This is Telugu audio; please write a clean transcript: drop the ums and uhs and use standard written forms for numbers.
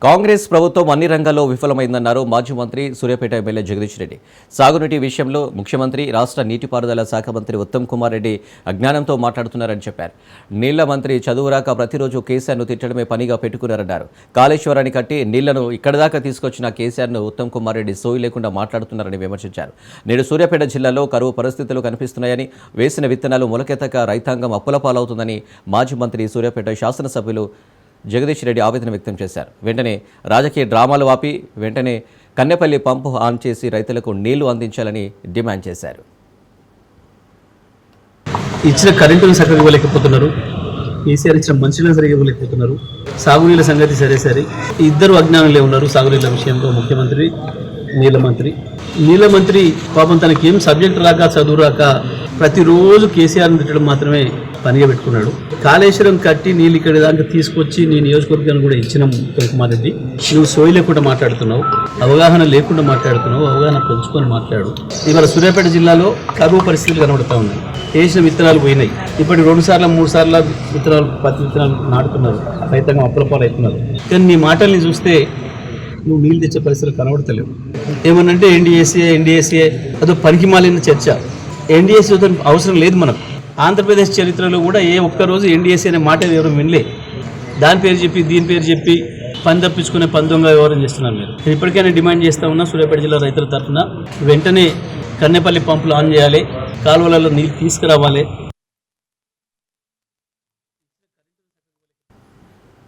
కాంగ్రెస్ ప్రభుత్వం అన్ని రంగాల్లో విఫలమైందన్నారు మాజీ మంత్రి సూర్యాపేట ఎమ్మెల్యే జగదీష్ రెడ్డి. సాగునీటి విషయంలో ముఖ్యమంత్రి, రాష్ట్ర నీటిపారుదల శాఖ మంత్రి ఉత్తమ్ కుమార్ రెడ్డి అజ్ఞానంతో మాట్లాడుతున్నారని చెప్పారు. నీళ్ల మంత్రి చదువురాక ప్రతిరోజు కేసీఆర్ను తిట్టడమే పనిగా పెట్టుకున్నారన్నారు. కాళేశ్వరాన్ని కట్టి నీళ్లను ఇక్కడి దాకా తీసుకొచ్చిన కేసీఆర్ను ఉత్తమ్ కుమార్ రెడ్డి సోయి లేకుండా మాట్లాడుతున్నారని విమర్శించారు. నేడు సూర్యాపేట జిల్లాలో కరువు పరిస్థితులు కనిపిస్తున్నాయని, వేసిన విత్తనాలు మొలకెత్తక రైతాంగం అప్పుల పాలవుతుందని మాజీ మంత్రి సూర్యాపేట శాసనసభ్యులు జగదీష్ రెడ్డి ఆవేదన వ్యక్తం చేశారు. వెంటనే రాజకీయ డ్రామాలు ఆపి వెంటనే కన్నెపల్లి పంపు ఆన్ చేసి రైతులకు నీళ్లు అందించాలని డిమాండ్ చేశారు. ఇచ్చిన కరెంటును చక్కగా ఇవ్వలేకపోతున్నారు, కేసీఆర్ ఇచ్చిన మంచినీళ్ళు సరిగా ఇవ్వలేకపోతున్నారు, సాగునీళ్ళ సంగతి సరే ఇద్దరు అజ్ఞానులే ఉన్నారు. సాగునీళ్ళ విషయంలో ముఖ్యమంత్రి, నీళ్ళ మంత్రి పాపం తనకేం సబ్జెక్ట్ రాక చదువు రాక ప్రతిరోజు కేసీఆర్ని తిట్టడం మాత్రమే పనిగా పెట్టుకున్నాడు. కాళేశ్వరం కట్టి నీళ్ళు ఇక్కడ దాకా తీసుకొచ్చి నీ నియోజకవర్గాన్ని కూడా ఇచ్చినాం ఉత్తమ్ కుమార్ రెడ్డి. నువ్వు సోయి లేకుండా మాట్లాడుతున్నావు, అవగాహన లేకుండా మాట్లాడుతున్నావు, అవగాహన పెంచుకొని మాట్లాడు. ఇవాళ సూర్యాపేట జిల్లాలో కరువు పరిస్థితులు కనబడుతూ ఉన్నాయి. వేసిన విత్తనాలు పోయినాయి. ఇప్పటి 2 సార్లు 3 సార్లు పత్తి విత్తనాలు నాటుతున్నారు, రైతాంగం అప్పుల పాలు అవుతున్నారు. కానీ నీ మాటల్ని చూస్తే నువ్వు నీళ్ళు తెచ్చే పరిస్థితులు కనబడతలేవు. ఏమనంటే ఎన్డీఏసీ అదో పనికి మాలిన చర్చ. ఎన్డీఏసీ అవసరం లేదు మనకు. ఆంధ్రప్రదేశ్ చరిత్రలో కూడా ఏ ఒక్కరోజు ఎన్డీఏసీ అనే మాట ఎవరు వినలే. దాని పేరు చెప్పి దీని పేరు చెప్పి పని తప్పించుకునే పందొంగ వ్యవహారం చేస్తున్నారు. మీరు ఇప్పటికైనా డిమాండ్ చేస్తూ ఉన్నా సూర్యాపేట జిల్లా రైతుల తరఫున వెంటనే కన్నెపల్లి పంపులు ఆన్ చేయాలి, కాలువలలో నీళ్ళు తీసుకురావాలి.